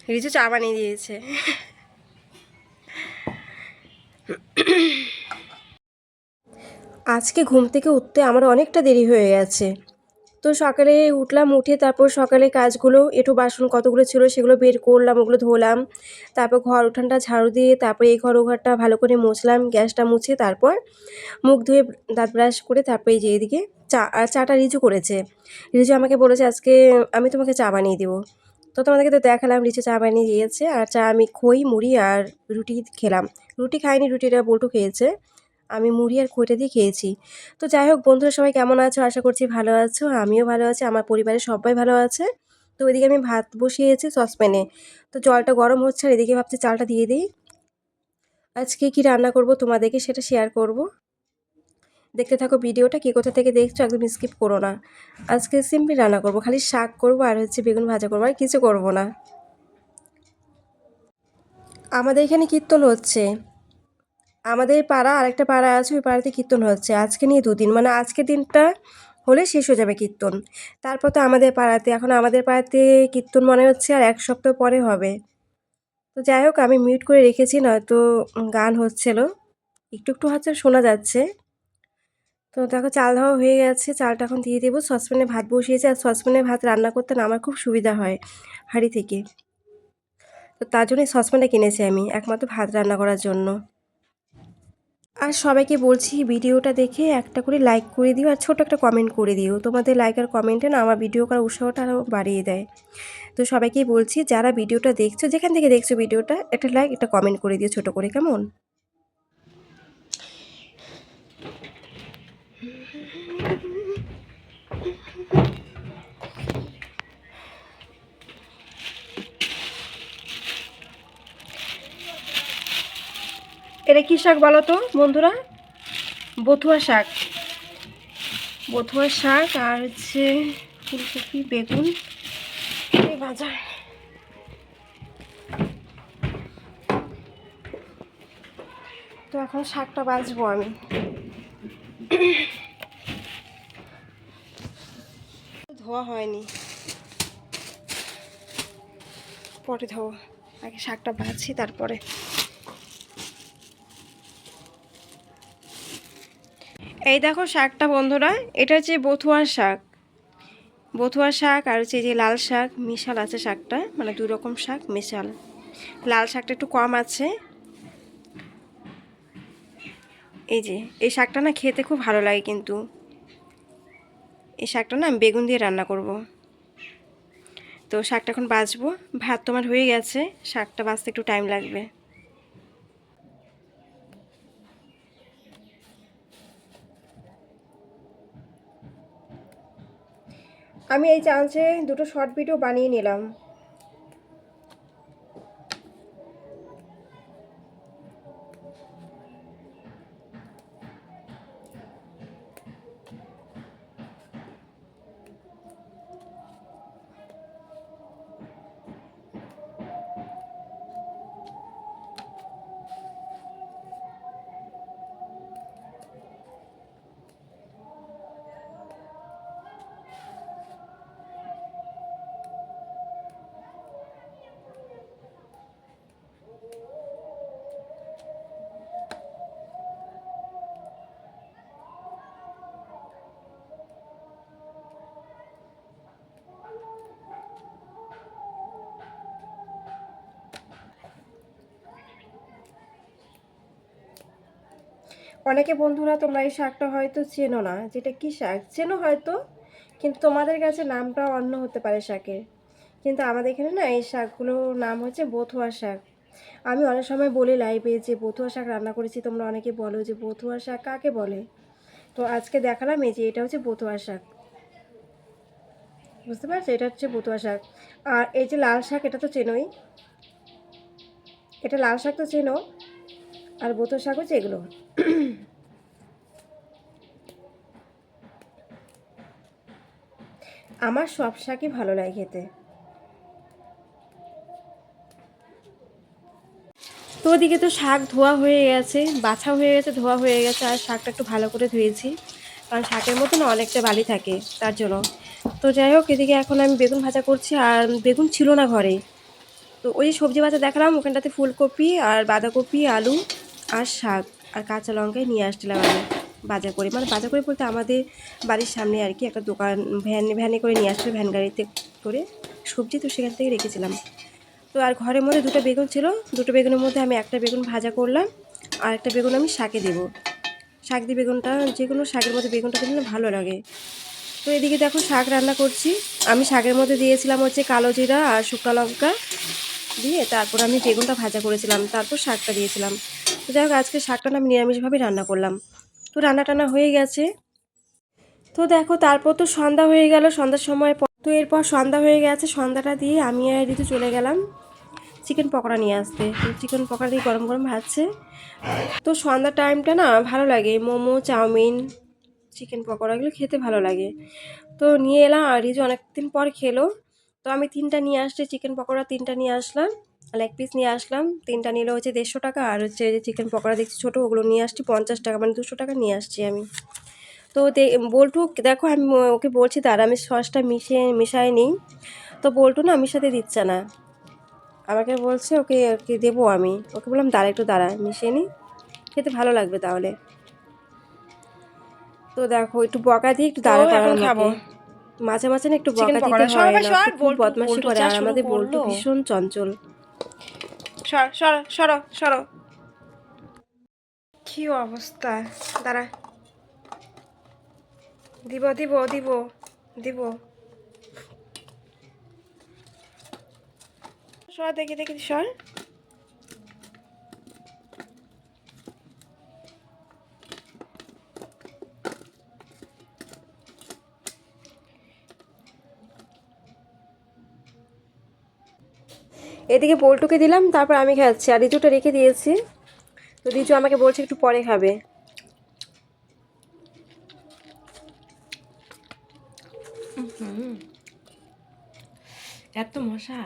রিচু চা বানিয়ে দিয়েছে। আজকে ঘুম থেকে উঠতে আমার অনেকটা দেরি হয়ে গেছে। তো সকালে উঠলাম, উঠে তারপর সকালে কাজগুলো এঁটো বাসন কতগুলো ছিল সেগুলো বের করলাম, ওগুলো ধোলাম। তারপর ঘর উঠানটা ঝাড়ু দিয়ে তারপর এই ঘর ও ঘরটা ভালো করে মুছলাম, গ্যাসটা মুছে তারপর মুখ ধুয়ে দাঁত ব্রাশ করে তারপর এই যে এদিকে চাটা রিচু করেছে। রিচু আমাকে বলেছে আজকে আমি তোমাকে চা বানিয়ে দেবো। তো তোমাদেরকে তো দেখালাম রিচু চা বানিয়ে দিয়েছে, আর চা আমি খই মুড়ি আর রুটি খেলাম। রুটি খাইনি, রুটিটা বল্টু খেয়েছে, আমি মুড়ি আর খইটা দিয়ে খেয়েছি। তো যাই হোক বন্ধুরা, সবাই কেমন আছো? আশা করছি ভালো আছো, আমিও ভালো আছি, আমার পরিবারের সবাই ভালো আছে। তো ওইদিকে আমি ভাত বসিয়েছি সসপ্যানে, তো জলটা গরম হচ্ছে আর এদিকে ভাবছি চালটা দিয়ে দিই। আজকে কি রান্না করব তোমাদেরকে সেটা শেয়ার করব, দেখতে থাকো ভিডিওটা। কে কোথা থেকে দেখছো একদম স্কিপ করো না। আজকে সিম্পলি রান্না করব, খালি শাক করব আর হচ্ছে বেগুন ভাজা করবো, আর কিছু করব না। আমাদের এখানে কীর্তন হচ্ছে, আমাদের পাড়া আরেকটা পাড়া আছে, ওই পাড়াতে কীর্তন হচ্ছে আজকে নিয়ে 2 দিন, মানে আজকে দিনটা হলে শেষ হয়ে যাবে কীর্তন। তারপর তো আমাদের পাড়াতে, এখন আমাদের পাড়াতে কীর্তন মনে হচ্ছে আর 1 সপ্তাহ পরে হবে। তো যাই হোক আমি মিউট করে রেখেছি, নয়তো গান হচ্ছিল, একটু একটু হচ্ছে শোনা যাচ্ছে। তো দেখো চাল ধোয়া হয়ে গেছে, চালটা এখন দিয়ে দেবো। সসপ্যানে ভাত বসিয়েছি, আর সসপ্যানে ভাত রান্না করতে না আমার খুব সুবিধা হয় হাঁড়ি থেকে। তো তার জন্যই সসপ্যানটা কিনেছি আমি, একমাত্র ভাত রান্না করার জন্য। আর সবাইকে বলছি ভিডিওটা দেখে একটা করে লাইক করে দিও আর ছোট একটা কমেন্ট করে দিও। তোমাদের লাইক আর কমেন্টে না আমার ভিডিও করার উৎসাহটা আরও বাড়িয়ে দেয়। তো সবাইকেই বলছি যারা ভিডিওটা দেখছো, যেখান থেকে দেখছো ভিডিওটা, একটা লাইক একটা কমেন্ট করে দিও ছোট করে, কেমন? এটা কী শাক বলো তো বন্ধুরা? বথুয়া শাক। বথুয়া শাক আর হচ্ছে ফুলকপি বেগুন এই ভাজা। তো এখন শাকটা বাছবো আমি। ধোয়া হয়নি, পরে ধোবো, আগে শাকটা বাছি তারপরে। এই দেখো শাকটা বন্ধুরা, এটা হচ্ছে বথুয়ার শাক। বথুয়া শাক আর হচ্ছে যে লাল শাক মিশাল আছে শাকটা, মানে 2 রকম শাক মিশাল। লাল শাকটা একটু কম আছে। এই যে এই শাকটা না খেতে খুব ভালো লাগে, কিন্তু এই শাকটা না আমি বেগুন দিয়ে রান্না করব। তো শাকটা এখন বাছবো, ভাত তোমার হয়ে গেছে, শাকটা বাছতে একটু টাইম লাগবে। আমি এই চান্সে 2টো শর্ট ভিডিও বানিয়ে নিলাম। অনেকে বন্ধুরা তোমরা এই শাকটা হয়তো চেনো না, যেটা কি শাক চেনো হয়তো, কিন্তু তোমাদের কাছে নামটা অন্য হতে পারে শাকের। কিন্তু আমাদের এখানে না এই শাকগুলোর নাম হচ্ছে বথুয়া শাক। আমি অনেক সময় বলি লাইভে যে বথুয়া শাক রান্না করেছি, তোমরা অনেকে বলো যে বথুয়া শাক কাকে বলে। তো আজকে দেখালাম এই যে এটা হচ্ছে বথুয়া শাক, বুঝতে পারছো? এটা হচ্ছে বথুয়া শাক। আর এই যে লাল শাক, এটা তো চেনোই, এটা লাল শাক তো চেনো, আর বথুয়া শাক হচ্ছে এগুলো। আমার সব শাকই ভালো লাগে খেতে। তো ওদিকে তো শাক ধোয়া হয়ে গেছে, বাছা হয়ে গেছে, ধোয়া হয়ে গেছে, আর শাকটা একটু ভালো করে ধুয়েছি, কারণ শাকের মধ্যে না অনেকটা বালি থাকে তার জন্য। তো যাই হোক এদিকে এখন আমি বেগুন ভাজা করছি, আর বেগুন ছিল না ঘরে, তো তো ওই সবজি বাজার দেখালাম, ওখানটাতে ফুলকপি আর বাঁধাকপি, আলু আর শাক আর কাঁচা লঙ্কাই নিয়ে আসছিলাম আমি বাজার করে। মানে বাজার করে বলতে আমাদের বাড়ির সামনে আর কি একটা দোকান ভ্যানে করে নিয়ে আসছিল, ভ্যান গাড়িতে করে সবজি, তো সেখান থেকে রেখেছিলাম। তো আর ঘরের মধ্যে 2টা বেগুন ছিল, 2টো বেগুনের মধ্যে আমি একটা বেগুন ভাজা করলাম আর একটা বেগুন আমি শাকে দেবো। শাক দিয়ে বেগুনটা, যে কোনো শাকের মধ্যে বেগুনটা দিলে ভালো লাগে। তো এদিকে দেখো শাক রান্না করছি। আমি শাকের মধ্যে দিয়েছিলাম হচ্ছে কালো জিরা আর শুকনো লঙ্কা দিয়ে, তারপর আমি বেগুনটা ভাজা করেছিলাম, তারপর শাকটা দিয়েছিলাম। তো যাই হোক আজকে শাকটা আমি নিরামিষভাবেই রান্না করলাম। তো রান্না টান্না হয়ে গেছে। তো দেখো তারপর তো সন্ধ্যা হয়ে গেল, সন্ধ্যার সময় তো এরপর সন্ধ্যা হয়ে গেছে, সন্ধ্যাটা দিয়ে আমি আর ঋতু চলে গেলাম চিকেন পকোড়া নিয়ে আসতে। তো চিকেন পকোড়া দিয়ে গরম গরম ভাজছে। তো সন্ধ্যার টাইমটা না ভালো লাগে, মোমো, চাউমিন, চিকেন পকোড়া এগুলো খেতে ভালো লাগে। তো নিয়ে এলাম আর রিজু অনেকদিন পর খেলো। তো আমি 3টা নিয়ে আসছি, চিকেন পকোড়া 3টা নিয়ে আসলাম, লেগ পিস নিয়ে আসলাম। 3টা নিলে হচ্ছে 150 টাকা, আর হচ্ছে যে চিকেন পকোড়া দেখছি ছোটো, ওগুলো নিয়ে আসছি 50 টাকা, মানে 200 টাকা নিয়ে আসছি আমি। তো বল্টু দেখো আমি ওকে বলছি দাঁড়া আমি সসটা মিশাই নিই। তো বল্টু না মিশাতে দিচ্ছে না, আমাকে বলছে ওকে ওকে দেবো আমি। ওকে বললাম দাঁড়া একটু দাঁড়া মিশিয়ে নিই, খেতে ভালো লাগবে তাহলে। তো দেখো একটু বকা দিয়ে একটু দাঁড়া করা আমাকে, মাঝে মাঝে না একটু বকা দিতে হয়, না তো খুব বদমাশি করে। আর আমাদের বল্টু ভীষণ চঞ্চল। সর সর সরো সরো, কি অবস্থা, দাঁড়া দিব দিব দিব দিব, সর দেখি দেখি সর। এদিকে বল্টুকে দিলাম, তারপর আমি খাচ্ছি আর রিজুটা রেখে দিয়েছি। তো রিজু আমাকে বলছে একটু পরে খাবে। এত মশা।